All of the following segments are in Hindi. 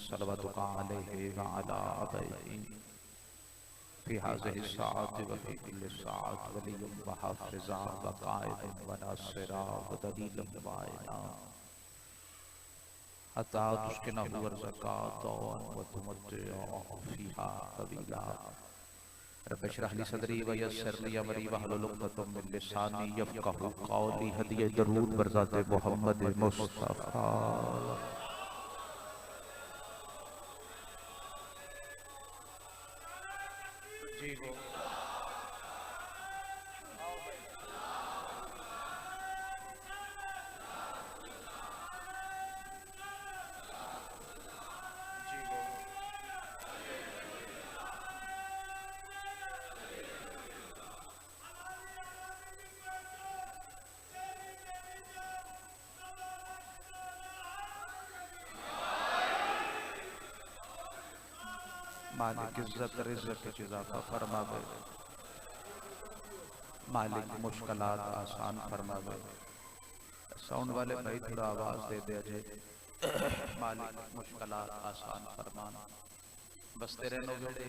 सलवतुका अलैहि व अला आबैहि फी हाज़िहि स्साअति व फी कुल्लि स्साअति वलिय्युन व हाफ़िज़ा व क़ाइदुन व नासिरा व दलीलुन व आइना हत्ता तुस्किनहु ज़कातन व तुमत्तिअहु फ़ीहा तवीला। रब्बि इश्रह ली सदरी व यस्सिर ली अमरी वहलुल उक़दतम मिन लिसानी यफ़क़हू क़ौली। हदिये दरूद बर ज़ाते मुहम्मद मुस्तफ़ा। जी वो मालिक इज़्ज़त रिज़्क़ च इज़ाफ़ा फरमावे, मालिक मुश्किलात आसान फरमावे। साउंड वाले भाई थोड़ा आवाज दे दे अजय। मालिक मुश्किलात आसान फरमान। बसते रहनो वेड़े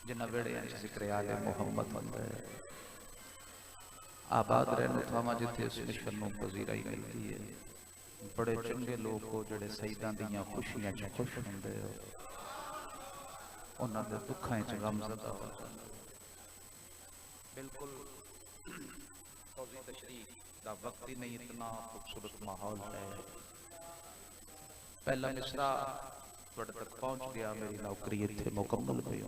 जिन्ना वेड़े जिक्र आले मोहम्मद होंदे। आबाद रहनो थावां जिथे इस मिशन नूं पजीराई मिलती है। बड़े चंगे लोग हो जिहड़े सईदां दीयां खुशियां च खुश हुंदे हो, उन्हां दे दुखां च गमज़दा हो जांदे। बिल्कुल तौज़ी तशरीह दा वक्त ही नहीं, इतना खूबसूरत माहौल है। पहला मिसरा तुहाडे तक पहुंच गया, मेरी नौकरी इत्थे मुकम्मल हुई।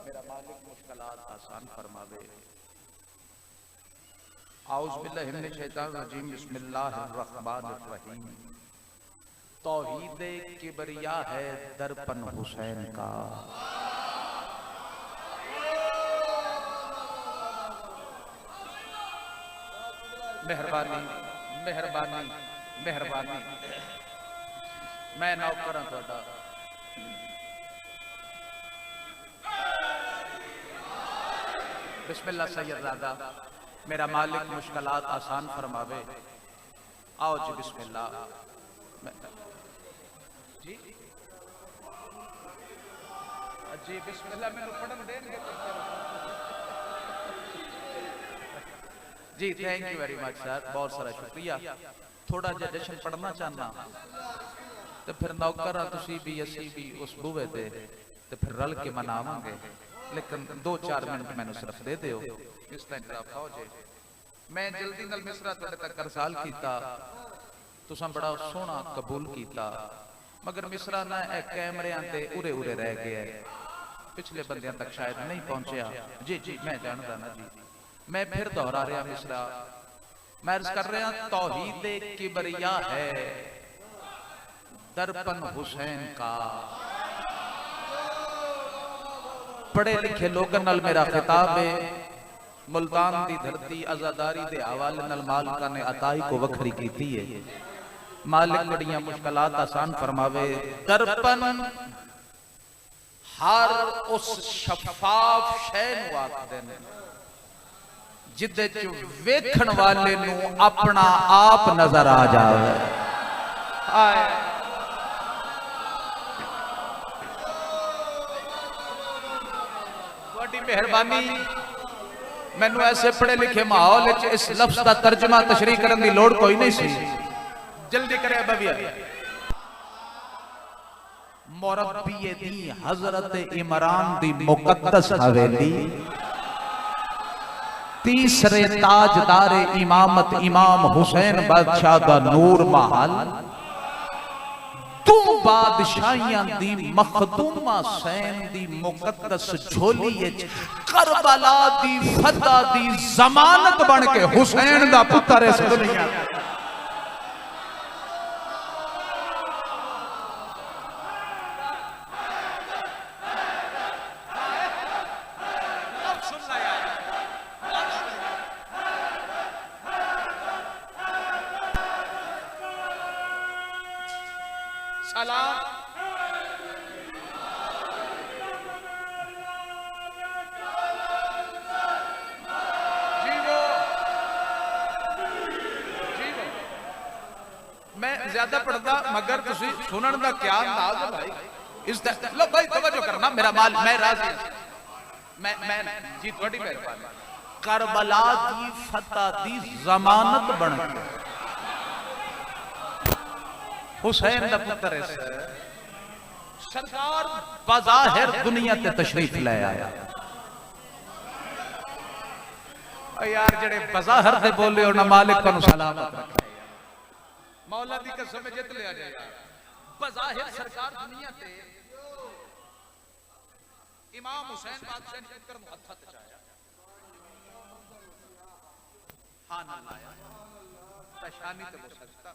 मेरा मालिक मुश्किलात आसान फरमावे। औज़ु बिल्लाहि मिनश शैतानिर रजीम, बिस्मिल्लाहिर रहमानिर रहीम। तौहीद किबरिया है दर्पण हुसैन का। मेहरबानी मेहरबानी मेहरबानी, मैं नौकर हां तुहाडा। बिस्मिल्लाह सैयदजादा, मेरा मालिक मुश्किलात आसान फरमावे। आओ जी बिस्मिल्लाह। जी जी बिस्मिल्लाह मैनू पढ़न देंगे जी। Thank you very much sir, बहुत सारा शुक्रिया। थोड़ा जिहा जश्न पढ़ना चाहना तो फिर नौकर तुसी भी असी भी उस बूहे ते तो फिर रल के मनावांगे, लेकिन 2-4 मिनट मैनू सिर्फ दे दिओ। इस तरह हो जाए। मैं जल्दी नाल मिसरा तुहाडे तक अरसाल कीता, तुसां बड़ा सोहना कबूल कीता, मगर मिसरा ना कैमरियां ते उरे उरे रह गया है, पिछले बंदियां तक शायद नहीं पहुंचया। जी जी मैं जानदा ना जी। मैं फिर दोहरा रहा मिसरा। मैं अर्ज कर रहा तौहीद किबरिया है दर्पण हुसैन का। पढ़े लिखे लोगों नाल मेरा खिताब है। मुल्तान दी धरती आजादारी दे हवाले नाल मालिका ने अताई को वखरी कीती है। मालिक बड़ियां मुश्किलात आसान फरमावे। दर्पण हर उस शफाफ शै नूं आखदे ने जिदे च वेखण वाले नूं अपना आप नजर आ जावे। बड़ी मेहरबानी। मैनू ऐसे पढ़े लिखे माहौल इस लफ्ज का तर्जमा तशरीह करने की लोड़ कोई नहीं सी। जल्दी करे बविया। मुरब्बी दी हजरत इमरान दी मुकद्दस हवेली, तीसरे ताजदारे इमामत इमाम हुसैन बादशाह दा नूर महल, तू बादशाहियां दी मखदूमा सैन दी मुकद्दस झोली विच करबला दी फतह दी जमानत बन के हुसैन दा पुत्र इस दुनिया। ज्यादा पढ़ता मगर तुसी सुनन दा क्या अंदाज है भाई। इस लो भाई तवज्जो करना, मेरा माल मैं राजी, मैं जी थोड़ी मेहरबानी। करबला दी फतह दी जमानत बन हुसैन दा पुत्र है सरकार बाज़ाहिर दुनिया ते तशरीफ ले आया। यार जेड़े बाज़ाहिर ते बोले और ना मालिक को सलामत रखे, मौला दी कसम जित लिया जाए यार। बाज़ाहिर सरकार दुनिया ते इमाम हुसैन बादशाह ने कर हथ चाया, हां ना लाया पेशानी ते मुसजदा।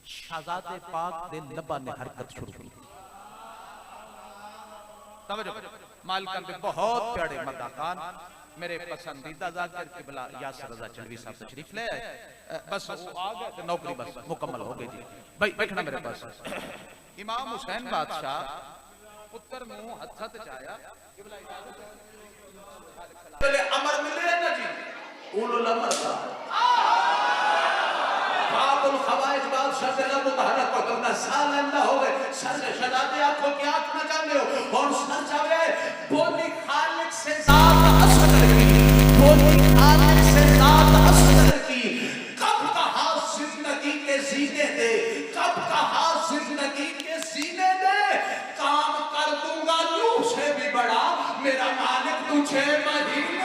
शहजादे पाक दे लबा ने हरकत शुरू की। तवज्जो, मालिकान दे बहुत प्यारे मदाकान मेरे पसंदीदा जाकिर किबला यासर रजा चलवी साहब तशरीफ ले आए। बस वो आ गए तो नौकरी बस मुकम्मल हो गई जी। भाई बैठना मेरे पास। इमाम हुसैन बादशाह पुत्र मुंह हथ चाया, किबला इजाजत पहले अमर मिले ना जी, उलुल अमर का बाबुल खवाइज बादशाह से लब मुतहरक को करना सालंदा हो गए। सर से शहजादे आंखों की आंख न जाने हो और सर जावे बोली खालिक से जात असगर की, बोली खालिक से जात असगर की। कब कहा जिंदगी के सीने दे, कब कहा जिंदगी के सीने दे, काम कर दूंगा नूह से भी बड़ा मेरा मालिक तुझे महीने।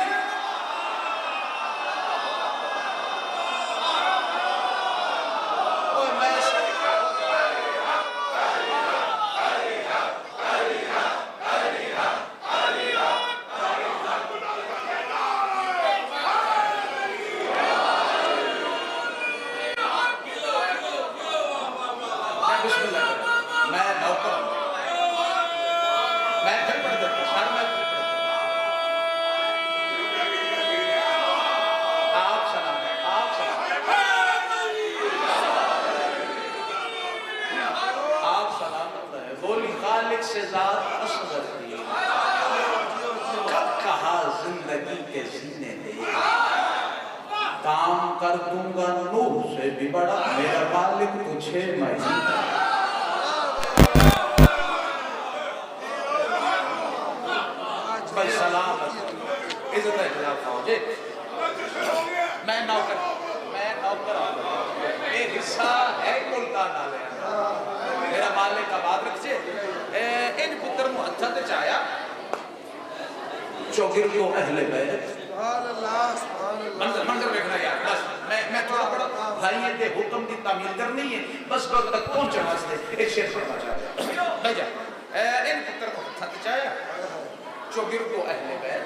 काम कर दूंगा नूह से भी बड़ा मेरा मालिक तुझे महीने। भाई सलाम इज्जत है फौजे, मैं नौकर ये हिस्सा है मुल्तान वाले मेरा मालिक का बात रखिए। इन पुत्र मुंह हथ ते चाया चौगिर को अहले बैत मंजर देखना यार। बस मैं थोड़ा बड़ा भाई दे हुक्म की तामील करनी है, बस वक्त तक पहुंचने वास्ते एक शेर पढ़ना चाहता भाई जा। इन पुत्र को हथ चाया चौगिर को अहले बैत,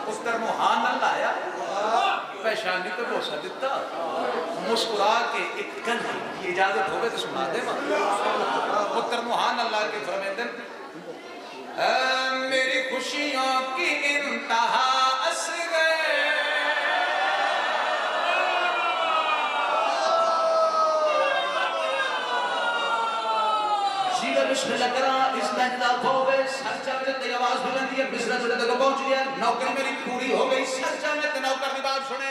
पुत्र मुहान न लाया पेशानी पे बोसा दिता, मुस्कुरा के एक गल की इजाजत हो गई तो सुना दे। पुत्र मुहान अल्लाह के फरमाते मेरी खुशियों की इंतहा असग़र, जीरा बिस्मिल्लाह करा इस नजदा होवे सच्चा में तेरी आवाज बुलंदी है बिस्मिल्लाह तुझे तक पहुंच गया, नौकरी मेरी पूरी हो गई। सच्चा में ते नौकर की बात सुने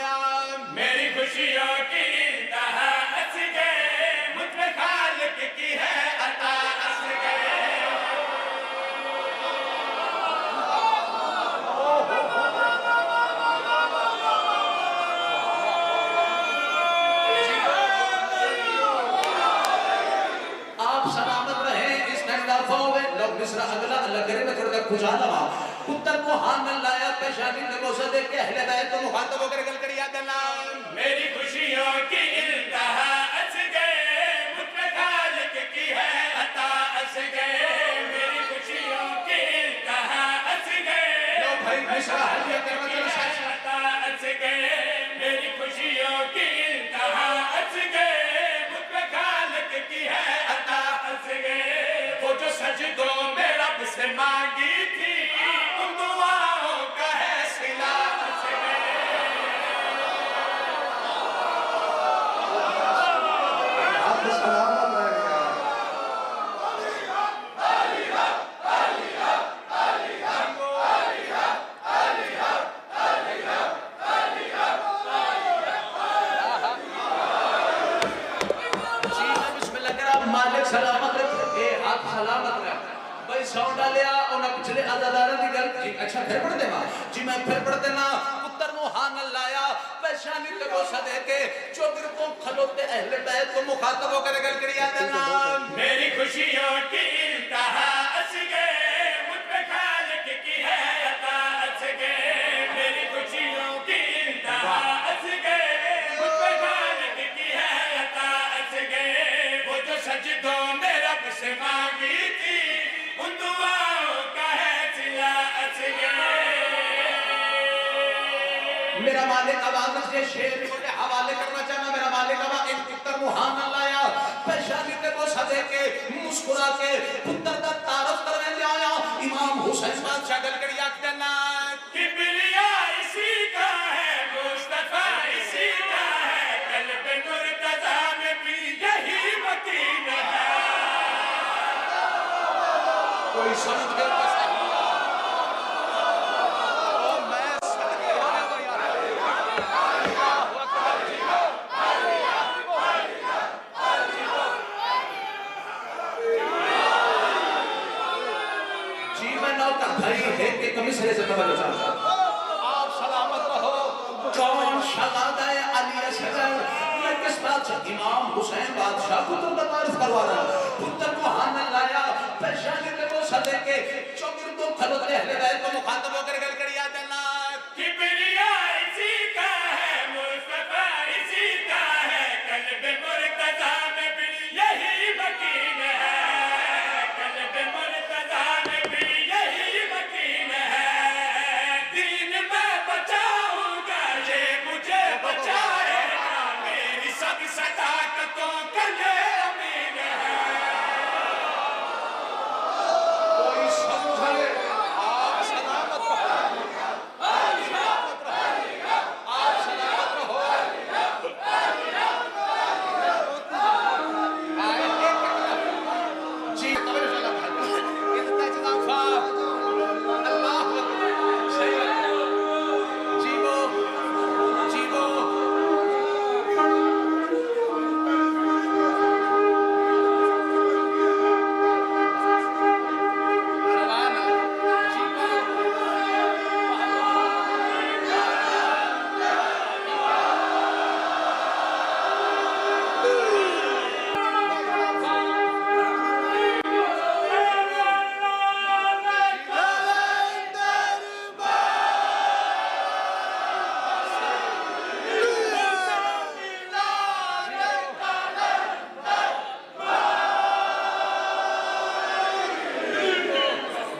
मेरी खुशियों की इंतहा असग़र, मुझ पे खालिक की है अता असग़र। मिस्रा अगला अल्लाह करे मैं थोड़ा खुशा लवा पुत्र को हां न लाया पेशानी ने बोसा दे के अहले बैत को मुखातब होकर गल करी याद अल्लाह मेरी खुशियों की इंतहा असग़र, मुझ पे खालिक की है अता असग़र, मेरी खुशियों की इंतहा असग़र। लो भाई मिस्रा हलिया कर मतलब सच अता असग़र, मेरी खुशियों की इंतहा असग़र, मुझ पे खालिक की है अता असग़र। वो जो सजदों में रब से मांगी थी उन दुआओं का है सिला असग़र। सलामत रह भाई सौ डालिया उन्हें पिछले अदादारा की गल जी अच्छा फिर पढ़ देवा जी मैं फिर पढ़ देना पुत्र नु हां न लाया पेशानी ते बोसा दे के चौगिर को खलोते अहले बैत को मुखातब होकर गल करिया देना मेरी खुशियों की इंतहा असगे मुझ पे खालिक की है अता असगे मेरी खुशियों की इंतहा असगे मुझ पे खालिक की है अता असगे वो जो सजदों में रब से मांगी थी उन दुआओं का है सिला असगे मेरा मालिक आवाज से शेर को हवाले करना चाहना मेरा मालिक आवाज एक पुत्र मुहान लाया पेशानी ते बोसा दे के मुस्कुरा के पुत्र दा तारफ करने ले आया इमाम हुसैन बादशाह गल करी आख देना किबरिया इसी का है मुस्तफा इसी का है कल्ब मुर्तजा में भी यही मकीन है कोई समझ गया तो सही ओ मैं सदके होने को यार जी मैं नौकर भाई है के कमिश्नर से तवज्जो चाहता आप सलामत रहो कौन शहजादा अली असगर मैं किस बात से इमाम हुसैन बादशाह पुत्र का तारीफ करवा रहा पुत्र को हाथ लाया पेशानी के वो सदे के चौगिर को खलोते अहले बैत को मुखातब होकर गल करिया देना किबरिया इसी का है मुस्तफा इसी का है कल्ब मुर्तजा में भी यही मकीन है कल्ब मुर्तजा में भी यही मकीन है दीन मैं बचाऊंगा ये मुझे बचाएगा मेरी सब सदाकतों का ये अमीन है कोई समझे आप सलामत रहो आप सलामत रहो जी कबीर सलाम इतना जनाफा अल्लाह सही जीवो जीवो सवाना जीवो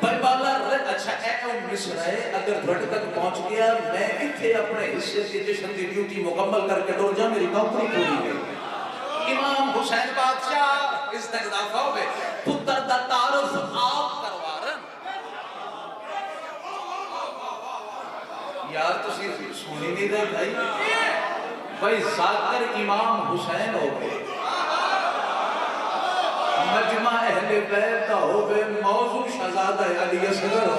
भाई बाला अच्छा ए मिस्र है अगर धड़ तक पहुंच गया मैं इथे अपने हिस्से की जश्न की ड्यूटी मुकम्मल करके डोर जा मेरी नौकरी पूरी गई इमाम हुसैन बादशाह इस तक इजाफा हो गए पुत्र दा तारुफ आप करवा रहे यार तुसी सुनी नहीं रहे भाई जाकर इमाम हुसैन हो गए मजमा अहले बैत दा होवे मौजू शहजादा अली असगर हो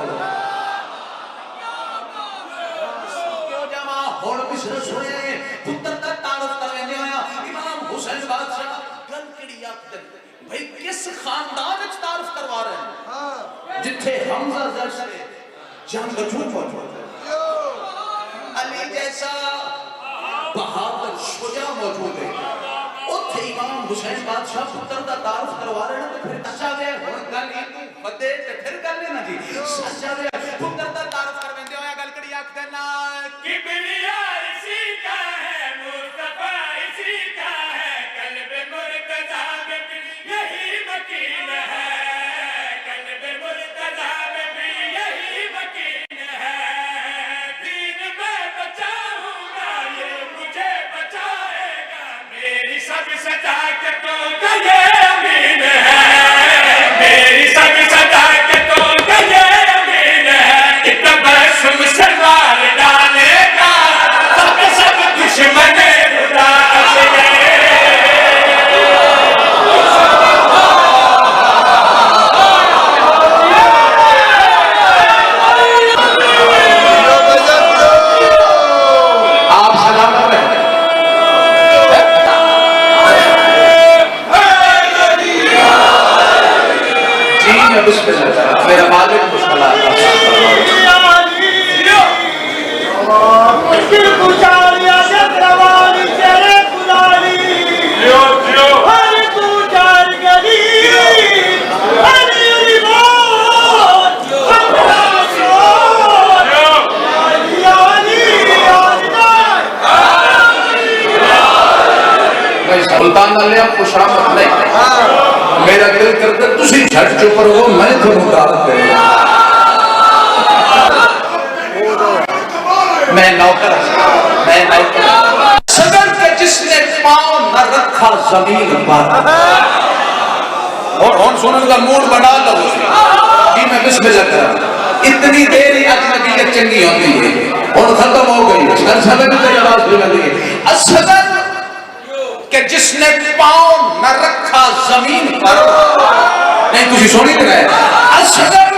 क्यों जमा हुन मिस्र सुने पुत्र दा तारुफ करने आया इमाम हुसैन बादशाह गल किड़ी आखदे भाई किस खानदान विच तारुफ करवा रहे हैं जिथे हमजा जैसे जंग मौजूद है अली जैसा बहादुर शुजा मौजूद है उथे इमाम हुसैन बादशाह पुत्र दा तारुफ करवा रहे हैं तो फिर सच्चा वे हुन गल ई तू बदे ते फिर कर लेना जी सच्चा वे पुत्र दा तारुफ करवेंदे होया गल कड़ी आख देना किबरिया इसी का है मुस्तफा इसी का है कल्ब मुर्तजा में भी यही मकीन है कल्ब मुर्तजा में भी यही मकीन है दीन मैं बचाऊंगा ये मुझे बचाएगा मेरी सब सदाकतों का ये अमीन है मेरी सब सदाकतों का ये अमीन है इतना बस मुसलमान डालेगा मैं बिस्मिल्लाह मेरा मालिक मुश्किलात मुश्किल गुजारिया से प्रवानी तेरे खुदारी जियो जियो हर तू जान गली हर रिमोट अपना सोच यानी मैं सुल्तान अली खुशामद नहीं मेरा दिल करता तुसी झट चुप रहो मैं थोड़ी दावत दे मैं नौकर सदर के जिसने पांव न रखा जमीन पर और सुनने का मूड बना लो कि मैं बिस्मिल्लाह कर इतनी देर अजनबीयत चंगी होती है और खत्म हो गई हर समय में तेरी आवाज बुलंद है असदर कि जिसने पांव न रखा जमीन पर नहीं तुझे सोनी तरह असगर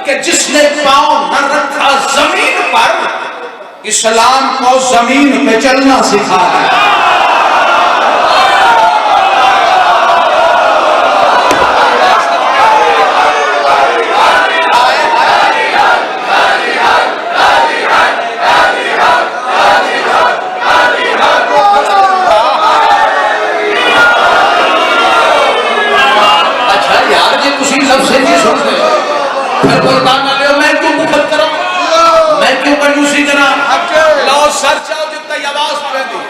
कि जिसने पांव न रखा जमीन पर इस्लाम को जमीन पे चलना सिखा है सर चाहो जितना आवाज पड़ेगी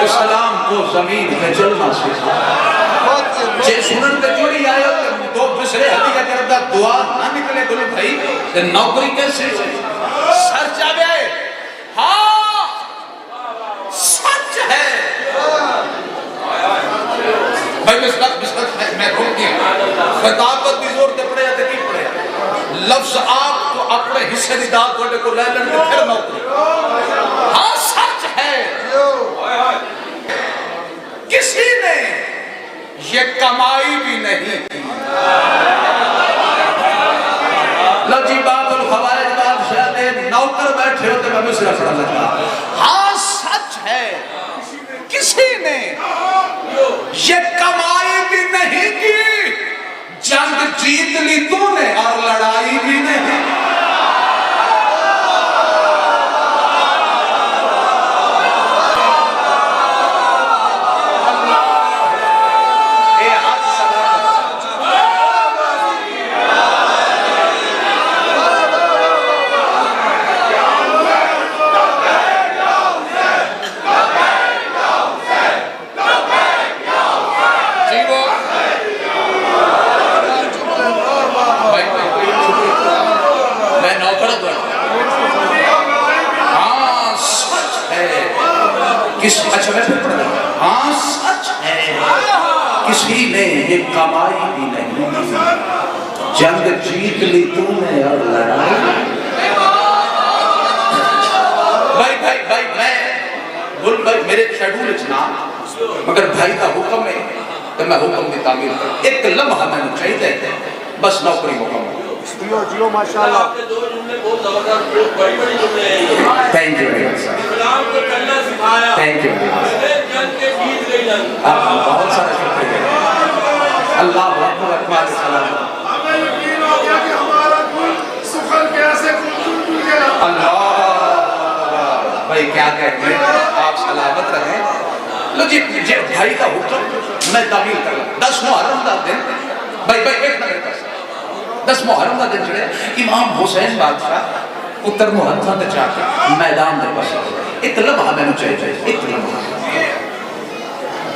इस्लाम को जमीन पे चलना सीखा जे सुनन ते जोड़ी आयो तो दूसरे हदी का करदा दुआ ना निकले गुल भाई ते नौकरी कैसे सर चावे हां सच है भाई मैं रुक गया खिताबत की जोर ते पढ़या ते की पढ़या लफ्ज आप तो अपने हिस्से दी दात कोटे को ले लेने फिर नौकरी हां सच है किसी ने ये कमाई भी नहीं की लो जी बाबुल खवाइज बादशाह दे नौकर बैठे होते मैं मिसरा पढ़ा लगा हां सच है किसी ने ये कमाई भी नहीं की जंग जीत ली तूने और लड़ाई भी नहीं अच्छा मैं फिर पढ़ हाँ सच है किसी ने ये कमाई भी नहीं जंग जीत ली तूने और लड़ाई भाई मैं गुल भाई मेरे शेड्यूल ना मगर भाई का हुक्म है तो मैं हुक्म की तामील कर एक लम्हा मैंने चाहिए बस नौकरी मुकम्मल जियो माशाल्लाह आपके दो जुमले बहुत जबरदस्त बड़ी जुमले हैं थैंक यू वेरी मच इस्लाम को करना सिखाया थैंक यू जंग के जीत गई जंग बहुत सारा शुक्रिया अल्लाह अकबर अकबर सलाम हमें यकीन हो गया कि हमारा कुल सुखल कैसे कुल गया अल्लाह भाई क्या कहते हैं आप सलामत रहें लो जी भाई का हुक्म मैं तामील कर 10 मुहर्रम का दिन भाई एक मिनट 10 मुहर्रम का दिन चढ़े इमाम हुसैन बादशाह उत्तर मुहत्था ते जाके मैदान दे पास एक लम्हा मैंने चाहिए एक लम्हा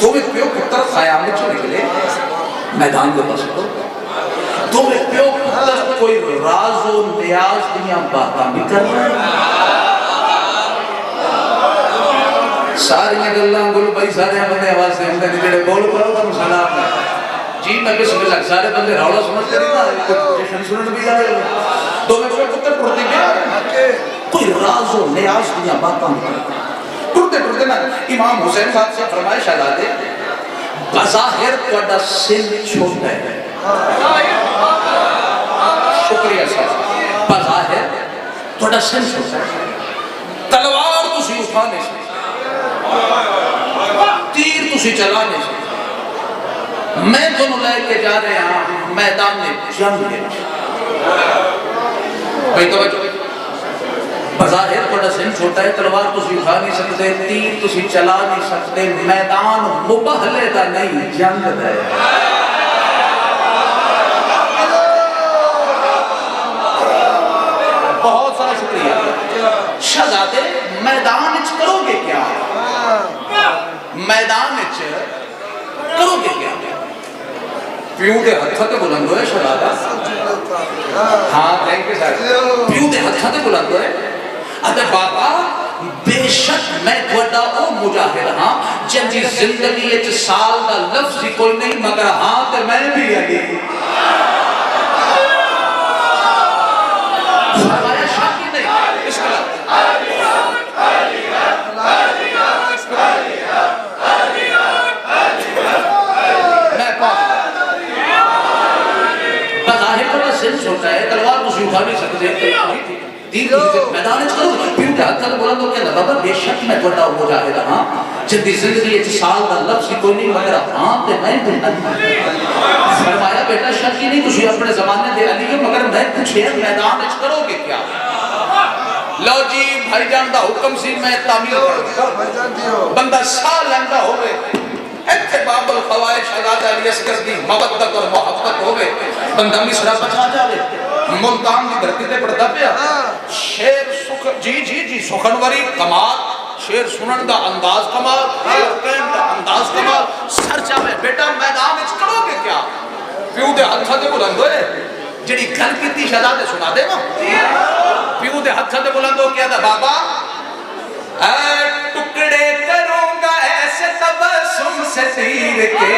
दोवें प्यो पुत्र ख्याल चो निकले मैदान के पास दोवें प्यो पुत्र कोई राज़ो नियाज दियां बातां भी कर रहे सारियां गल्लां गुल भाई सारे बंदे आवाज दे अंदर जेड़े बोल करो तुम सलाम जी मैं बिस्मिल्लाह सारे बंदे रौला समझते नहीं ना जशन सुनन भी आ रहे तो मैं पुत्र टुरते गया कोई राज़ो नियाज दियां बातां टुरते ना इमाम हुसैन साहब से फरमाए शहजादे बज़ाहिर तोड़ा सिन छोटा है शुक्रिया साहब बज़ाहिर तोड़ा सिन छोटा है तलवार तुसी उठा नहीं सकते तीर तुसी चला नहीं सकते। मैं दोनों लेके जा रहे हैं मैदान में जंग के। भाई तो बाज़ाहिर थोड़ा सिन छोटा है, तलवार तुसी उठा नहीं सकते, तीर तुसी चला नहीं सकते, मैदान मुबाहले का नहीं जंग का है। बहुत सारा शुक्रिया। शहजादे मैदान च करोगे क्या? मैदान च करोगे क्या? प्यू के हत्था ते बुलंद होए शहजादा। हाँ थैंक यू सर। प्यू के हत्था ते बुलंद होए। अरे बाबा बेशक मैं थोड़ा ओ मुजाहिद हाँ जिंदी जिंदगी च साल दा लफ्ज़ ही कोई नहीं, मगर हाँ ते मैं भी अली। फरमाया शाकी नहीं इसका होता है, तलवार को उठा नहीं सकते, मैदान बोला तो क्या बाबा बेशक मैं बड़ा मुजाहिद हाँ जिंदी जिंदगी साल का लफ्ज़ ही कोई नहीं, मगर हाँ ते मैं भी फरमाया बेटा शक ही नहीं तुझे अपने जमाने दे अली हो, मगर मैं पूछे मैदान च करोगे क्या? लो जी भाईजान दा हुक्म सी मैं तामील करूंगा। बंदा साह लेंदा होवे इत्थे बाबुल खवाइश शहजादा अली असगर दी मवद्दत और मोहब्बत होवे, बंदा मिसरा बचा जावे, मुल्तान दी धरती ते पड़दा पिया शेर सुख जी जी जी सुखनवरी कमाल, शेर सुनन दा अंदाज कमाल, शेर कहन दा अंदाज कमाल, सर जावे बेटा मैदान विच करोगे क्या? प्यू दे हत्थां ते बुलंद होए जेड़ी गल कीती शहजादे सुना दे ना। प्यू दे हत्थां ते बुलंद हो क्या दा बाबा ऐ टुकड़े करूंगा ऐसे तबस्सुम से तीर के,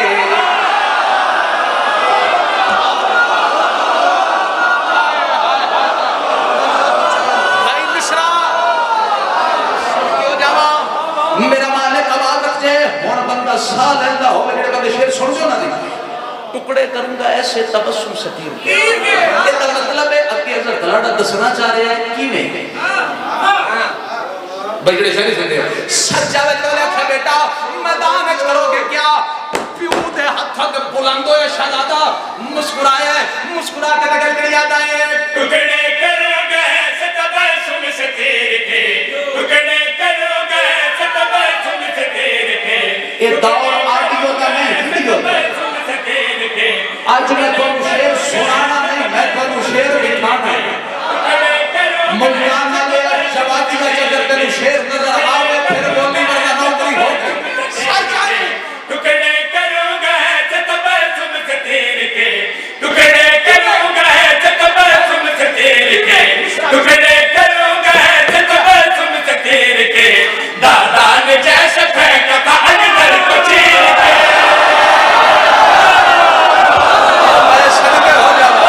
भाई मिश्रा क्यों जावा मेरा मालिक आवाज रख जाए हुण बंदा साह लेंदा होवे जेड़े बंदे शेर सुन जो ना दी टुकड़े करूंगा ऐसे तबस्सुम से तीर के, इसका मतलब है अगे अगर गलाड़ा दसना चाह रहा है किवें बजड़े शहरी सुनते हैं सच जावे तो आख्या बेटा मैदान में करोगे क्या? प्यू दे हत्थों के बुलंद होए शहजादा मुस्कुराया, मुस्कुरा के निकल के याद आए टुकड़े करोगे ऐसे तबस्सुम से तीर के, टुकड़े करोगे ऐसे तबस्सुम से तीर के, ये दौर ऑडियो का नहीं वीडियो का। आज मैं तो शेर सुनाना नहीं मैं तो शेर दिखाना है। मुल्तान वाले जवाबी का जब तेरे शेर नजर आवे फिर बोली वरना नौकरी होगी। टुकड़े करूंगा ऐसे तबस्सुम से तीर के, टुकड़े करूंगा ऐसे तबस्सुम से तीर के, टुकड़े करूंगा ऐसे तबस्सुम से तीर के, दादा ने जैसे फेंका था अंदर को चीर के। मैं सदके हो जाऊं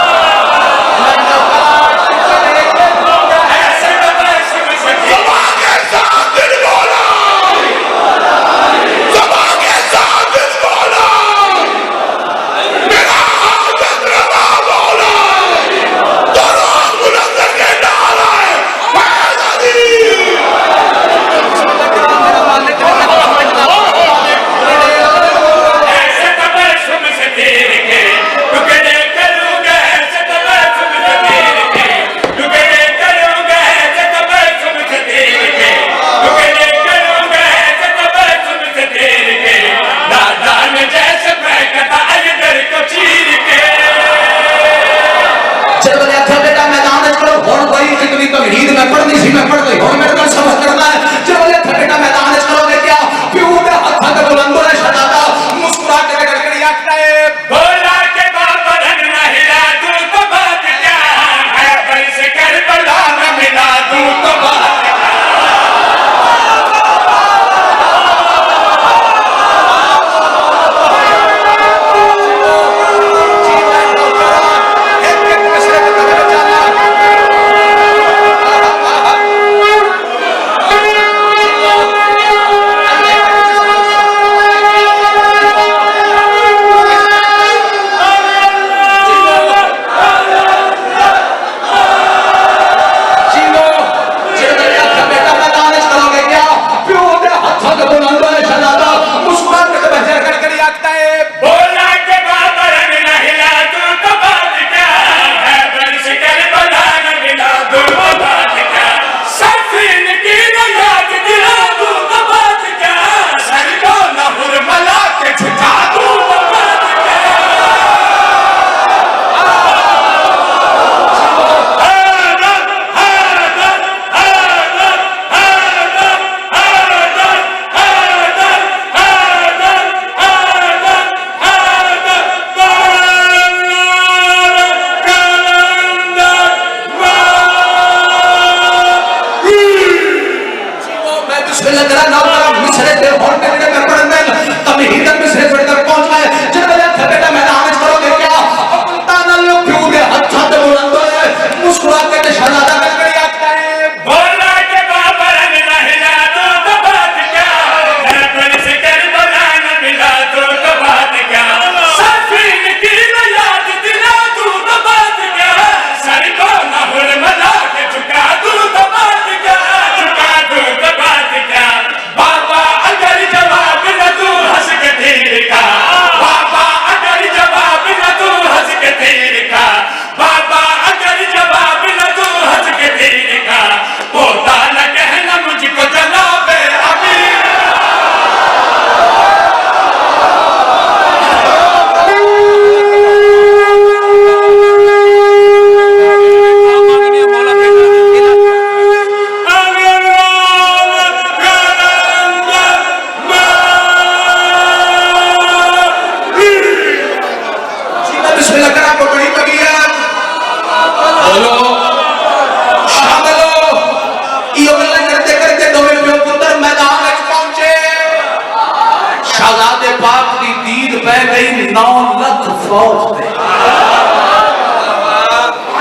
फौज थे।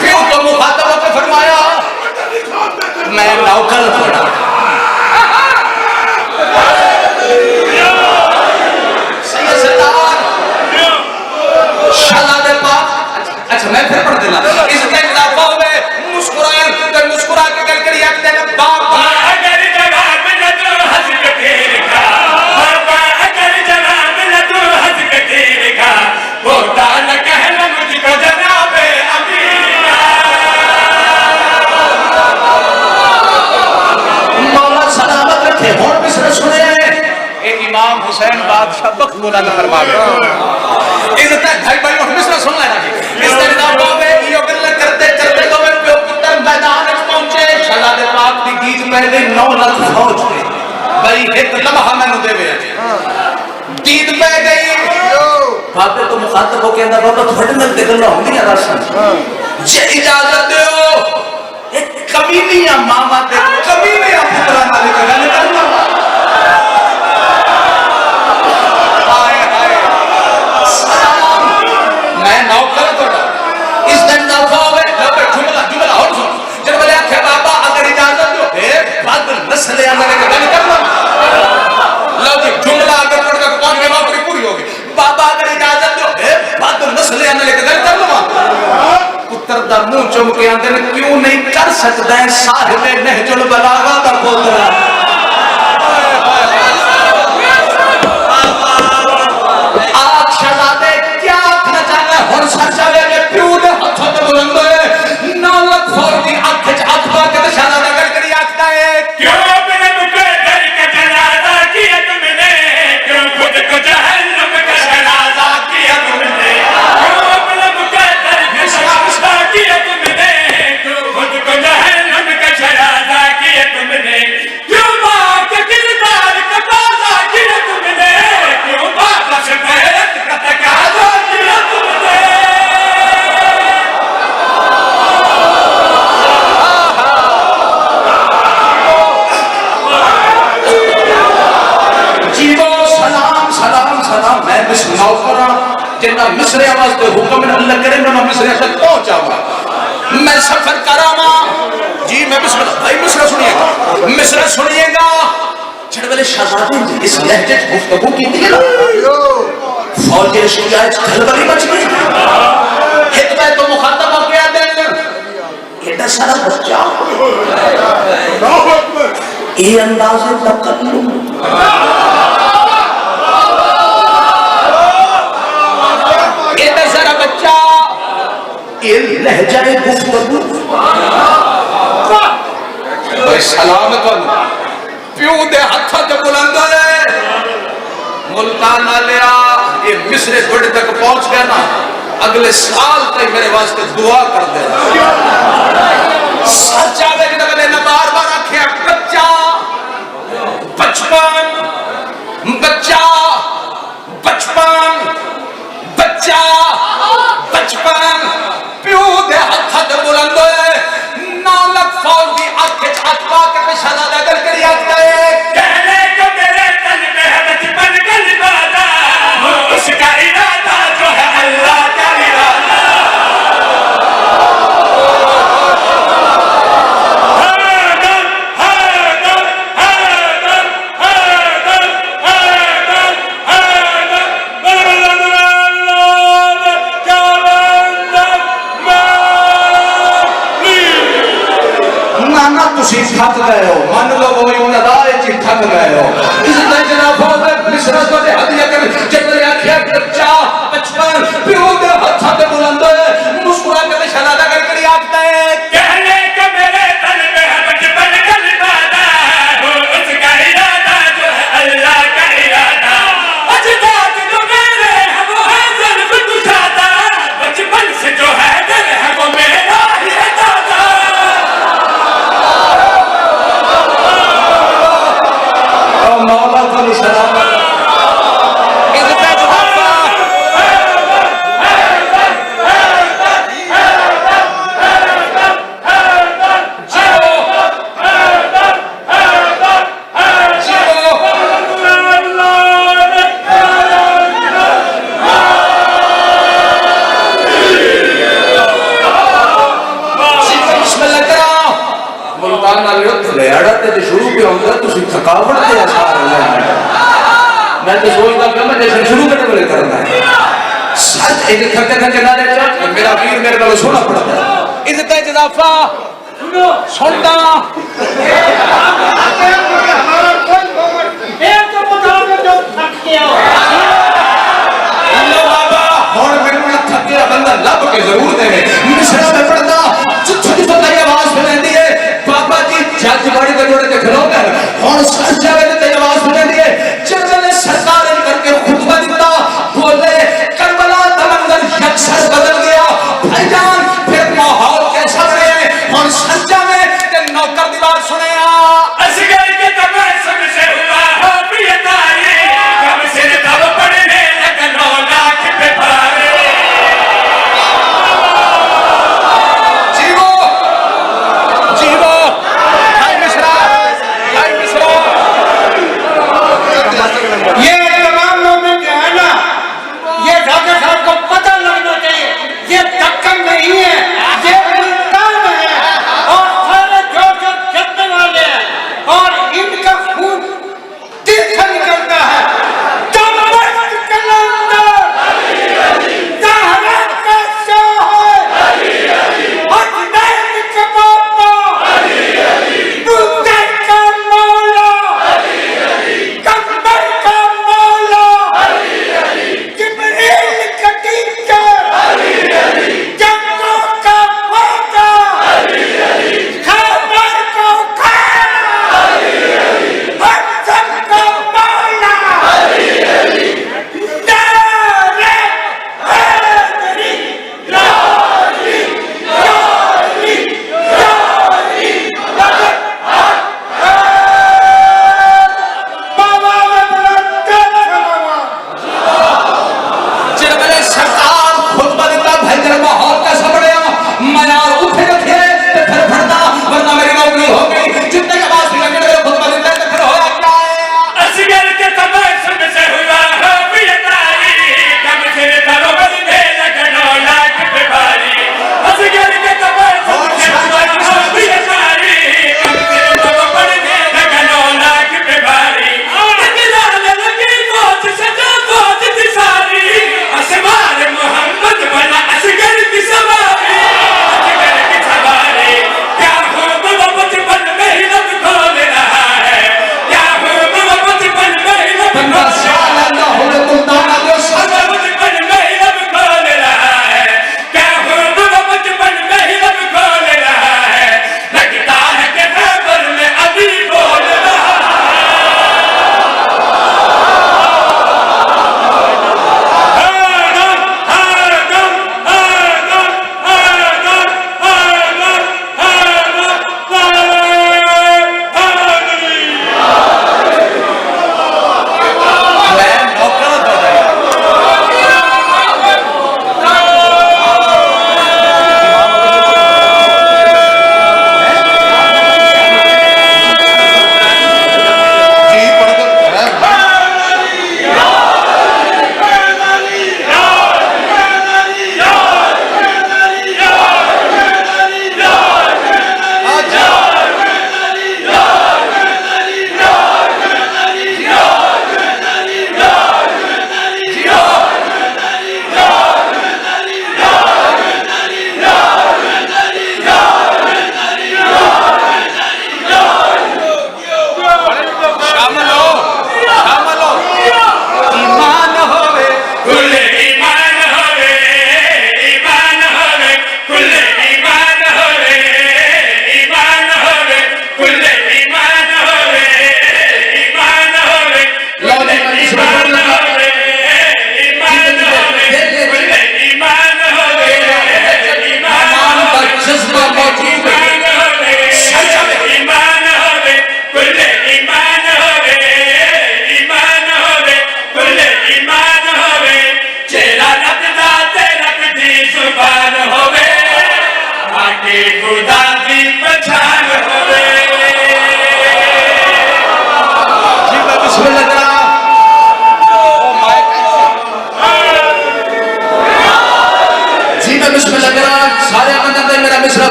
क्यों तो मुखातब होकर फरमाया मैं नौकर पड़ा। सैयद सरदार शहजादे पाक, अच्छा मैं फिर पढ़ देना। इस दिन इजाफा हुए मुस्कुराए तो मुस्कुरा के गल करी आखते हैं बाबा अगर जवाब न दो हंस के तीर का, बाबा अगर जवाब न दो हंस के तीर का, होता न कहना मुझको जनाबे अमीर। मौला सलामत रखे। और मिसर सुने एक इमाम हुसैन बादशाह बख्त बुलंद फरमावे इज्जत भाई भाई और मिसर सुन लेना जी। इस दिन ना बाबे यो गल करते करते तो मैं प्यो पुत्र मैदान में पहुंचे। शहजादे पाक दी गीत पह गई 9 लाख फौज थे भाई एक लम्हा मैनू देवे गीत पह गई। बाबे तो मुखातब हो के अंदर बाबा थोड़े में ते गल्लां होंदियां राशन जे इजाजत दो एक कमीनिया मामा ते कमीनिया पुत्रा नाल गल करना। हाय हाय सलाम मैं नौकर तोड़ा। इस दिन ना खावे लो पे जुमला जुमला और सुन जब बोले आखे बाबा अगर इजाजत दो ए बाद नस्ल अंदर के गल करना। लो जी जुमला अगर पढ़ के कौन के नौकरी पूरी होगी। बाबा अगर इजाजत दो ए बाद नस्ल अंदर के गल कर लवा। पुत्र दा मुंह चुम के अंदर क्यों नहीं कर सकदा है साहिब नहजुल बलागा दा पोतरा। आप शहजादे क्या आखना चाहते हैं हुन सच आवे के प्यू दे हथों ते बुलंद होए 9 लाख फौज दी अख च अख पा के शहजादा गल करी आखदा है क्यों अपने मुकद्दर का जनाजा किया तुमने, क्यों खुद को जहन्नम का शराजा किया तुमने, क्यों अपने मुकद्दर का जनाजा किया तुमने, क्यों खुद को जहन्नम का शराजा किया तुमने, क्यों माँ के किरदार का ताज़ा किया तुमने, क्यों बाबा से गैरत का तकाज़ा किया तुमने। जीवो सलाम सलाम सलाम मैं मिस्र नौकरा जिन्ना मिस्र वास्ते हुक्म अल्लाह करे मैं मिस्र तक पहुंचाऊंगा मैं सफर करावा जी मैं मिस्र भाई मिस्र सुनिएगा छड़ वाले शहजादे इस लहजे में गुफ्तगू की थी ना फौज रशिया खलबली मच गई। हितबे तो मुखातब हो गया दे एटा सारा बच्चा ये अंदाज़ तकल्लुम एटा सारा बच्चा ये लहजा गुफ्तगू भाई सलामत प्यू दे हाथ च बुलंद है मुल्तान लिया ये मिस्र थोड़े तक पहुंच गया ना अगले साल तक मेरे वास्ते दुआ कर दे। सच आवे कि मैंने न बार बार आख्या बच्चा बचपन बच्चा बचपन बच्चा बचपन प्यू दे हाथ च बुलंद है 9 लाख फौज दी अख च अख पा के शहजादा गल करी आखदा है कहने को मेरे तन में है बचपन का लिबादा, हो उसका इरादा जो है अल्लाह का इरादा। हैदर हैदर हैदर हैदर हैदर हैदर बलबल जालंधर माली। नाना तुसी थक गए हो मन लो वो उनदाए जी थक गए हो इस लहजा फौज मिस्र को दे हदिया कर जब आखिया बच्चा बचपन प्यो दे हाथ ते बुलंद मुस्कुरा के शहजादा गल करी आखदा है कहने को मेरे तन में है बचपन का लिबादा, हो उसका इरादा जो है अल्लाह का इरादा। अजदाद जो मेरे हैं वो है ज़ल्फ़ कुशादा, बचपन से जो है दिल है वो मेरा ही है दादा। मौला को सलामत इज्जत जवाबा मैं तो सोचता कि मैं जैसे शुरू करने वाले करना है सच एक थके थके नारे चल मेरा वीर मेरे को सोना पड़ता है इज्जत इजाफा सुनता हमारा कोई गवर्नमेंट एक तो बताओ जो थक गया अल्लाह बाबा और मेरे को थके बंदा लब के जरूर दे मिश्रा में पड़ता छोटी छोटी आवाज सुनाती है बाबा जी जज बड़ी के जोड़े के खड़ो कर और सच जावे ते आवाज सुनाती है जब ने सरकार ने करके खुतबा दिया बोले करबला का मंजर यकसर बदल गया भाईजान फिर माहौल कैसा बने और सच्चा में ते नौकर दी बात सुने असगर के तबस्सुम से हुआ हो प्रियताई कब से तब पड़ने लगा 9 लाख पे पारे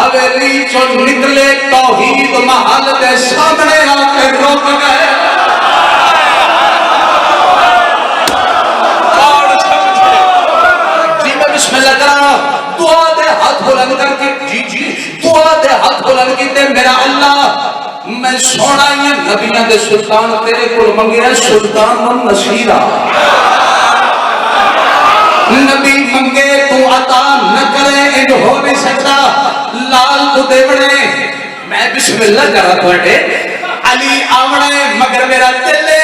हवेली चो निकले तौहीद महल के सामने आके रुक गए। जी मैं बिस्मिल्लाह करा, दुआ दे हाथ बुलंद करके, जी दुआ दे हाथ बुलंद कीते, मेरा अल्लाह मैं सोना ही नबियां दे सुल्तान तेरे को मंगे सुल्तान नसीरा, नबी मंगे तू अता न करे, इन हो नहीं सकता, लाल तू देवणे। मैं बिस्मिल्लाह करा थोड़े अली आवणे, मगर मेरा चले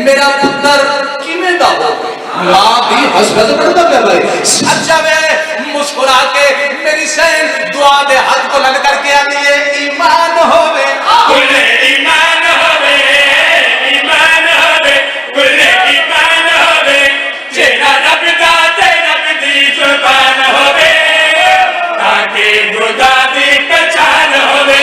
मेरा पुत्र किवें दा हो, मां दी हसरत करदा पे भाई सच्चा वे मुस्कुरा के मेरी सैन दुआ दे हाथ को लग करके आती है ईमान होवे, कुल्ले ईमान होवे, ईमान होवे, कुल्ले ईमान होवे, जेना रब दा ते रब दी जुबान होवे, ताकि खुदा दी पहचान होवे,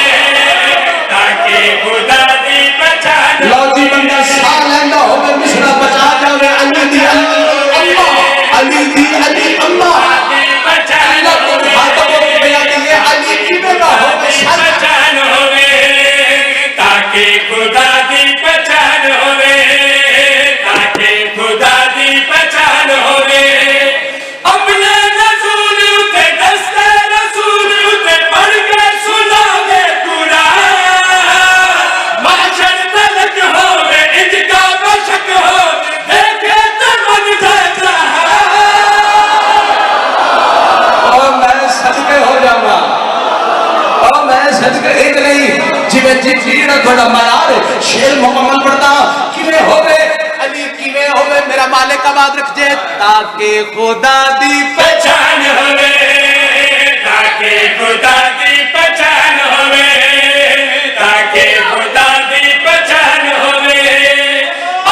ताकि खुदा दी पहचान होवे। लौजी बंदा साह लेंदा होवे मिसरा बचा जावे, अली दी अम्मा, अली दी अली अम्मा, अल्लाह को हाथ को बया दिए अली किवें दा होवे पहचान होवे, ताकि खुदा दी पहचान होवे, ताकि खुदा दी पहचान होवे। अपने रसूल उते दस्ते रसूल उते पढ़ के सुनावे कुरान, माशर तलक होवे इनका बशक हो, देखे तो मन जाता ओ मैं सदके हो जावा, ओ मैं सदके एक नहीं जिवें जीड़ा थोड़ा मरार शेर मुकम्मल पढ़दा किवें होवे अली किवें होवे मेरा मालिक आबाद रख जे, ताकि खुदा दी पहचान होवे, ताकि खुदा दी पहचान होवे, ताकि खुदा दी पहचान होवे।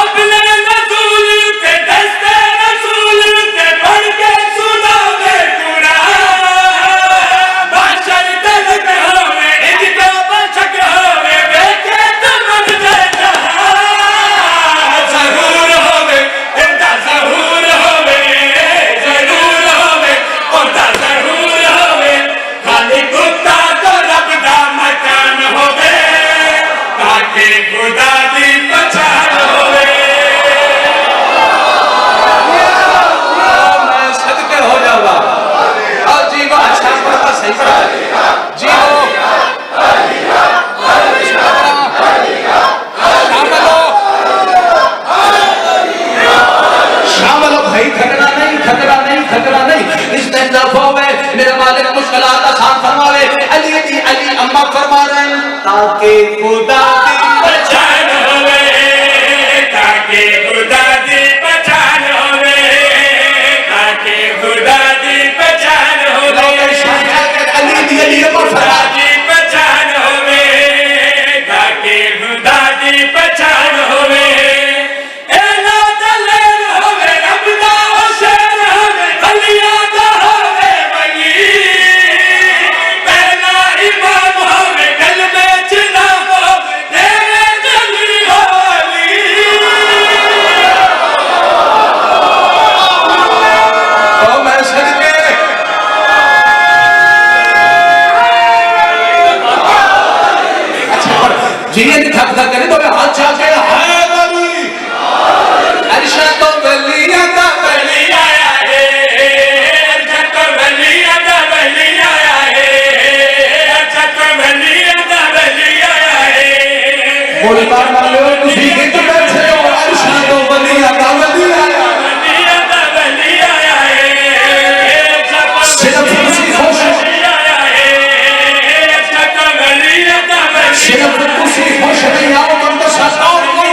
अपने रसूल के दस्ते रसूल के पढ़ के सुनावे कुरान, बाशर तलक होवे इनका बशक होवे, देखे तो मन जाता जरूर होवे, उनका जरूर होवे, जरूर होवे, उनका जरूर होवे, खाली कुत्ता तो रब दा मकान होवे, ताकि खुदा दी पहचान होवे। मैं सदके हो जावा, और जीवा अच्छा पढ़ता सही पढ़ा जीवो शामिल हो भाई, खतरा नहीं खतरा नहीं खतरा नहीं, इस तरफ होवे मेरा मालिक मुश्किलात आसान फरमावे, अली दी अली अम्मा फरमा रहे हैं, ताकि खुदा दी पहचान होवे, ताकि खुदा दी पहचान होवे, ताकि खुदा दी पहचान होवे, अली दी अली अम्मा खुदा फरमा दी पहचान होवे, ताकि खुदा दी पहचान होवे। एला दलेर होवे, रब दा हुसैन होवे, अलिया दा होवे वली, पहला इमाम होवे, कलमे च नाम होवे, तेरे जली होली। ओ मैं सदके अच्छा पर जी ये थक थक करे तो मैं हाथ चाह के हाय अली अर्शा तो वलिया दा वली आया है, जग वली दा वली आया है, जग वली दा वली आया है। बोल बार वाले तुसी के तो बैठे हो, अर्शा तो वलिया दा वली आया, सिर्फ खुशी खुश सिर्फ खुशी खुश नहीं आओ मन तो सताओ कोई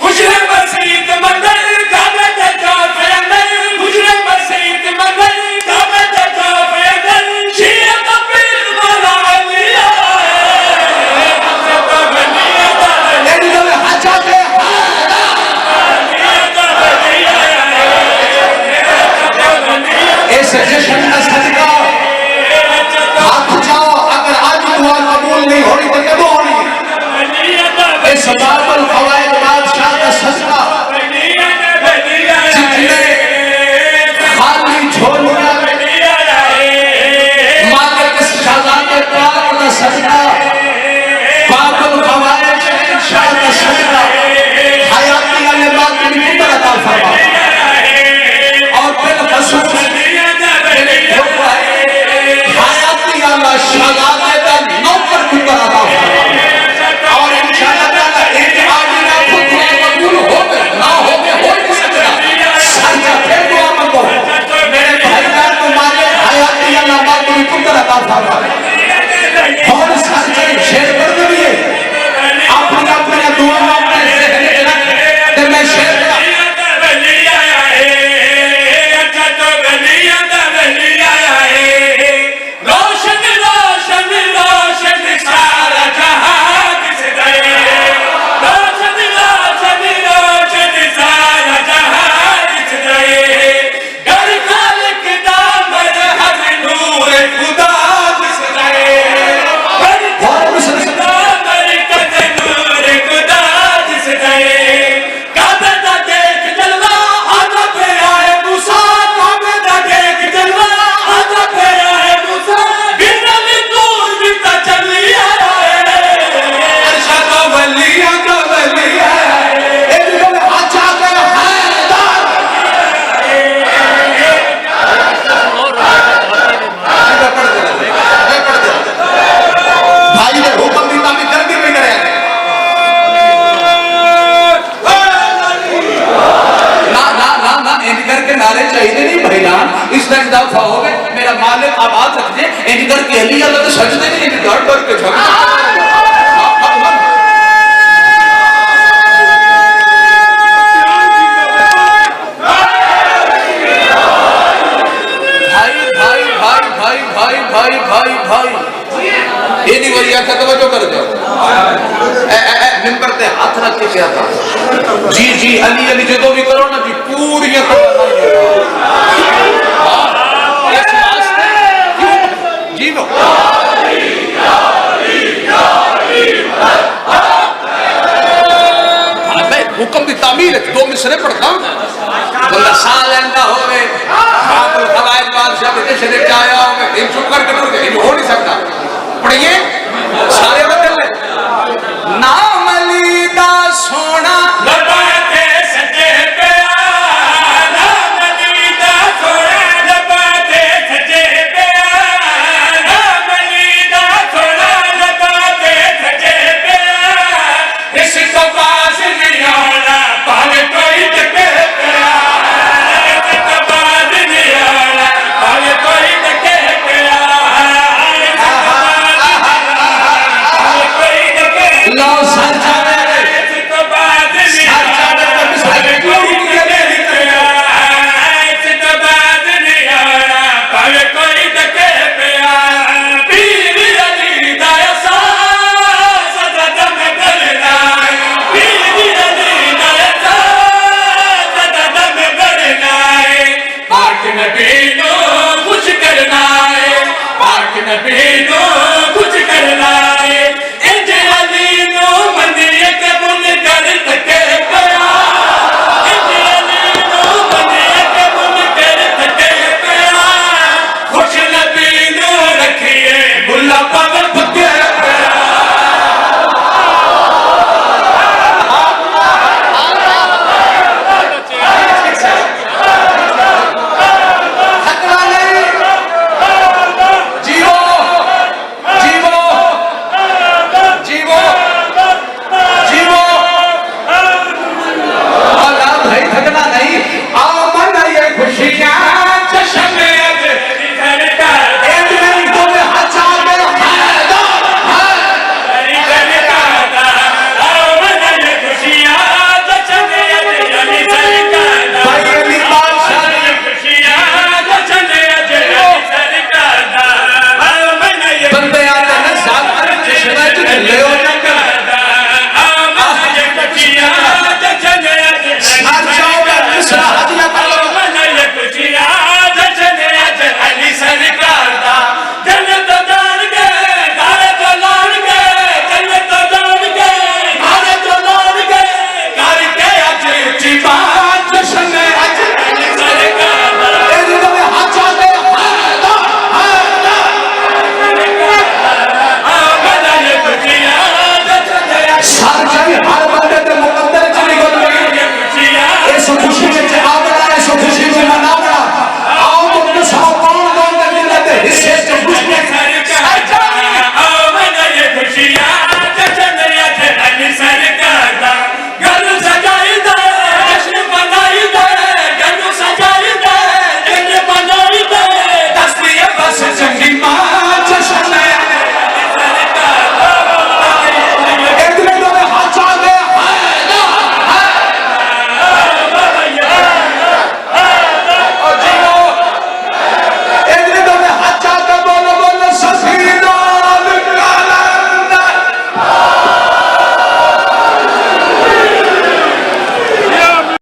खुश इन करके अली अल्लाह तो सजदे नहीं, इन डर डर के झगड़ा ये नहीं वही आखा तवज्जो कर दो मिंबर पे हाथ रख के क्या था जी जी अली अली जो भी करो ना जी पूरी इस वास्ते क्यों जी लो मैं हुक्म की तामीर है 2 मिसरे पढ़ता हूं बंदा सा लेंदा होवे बाबुल खवाइद बादशाह के देश ने आया होवे इन चुप करके टूट गए हो नहीं सकता पढ़िए सारे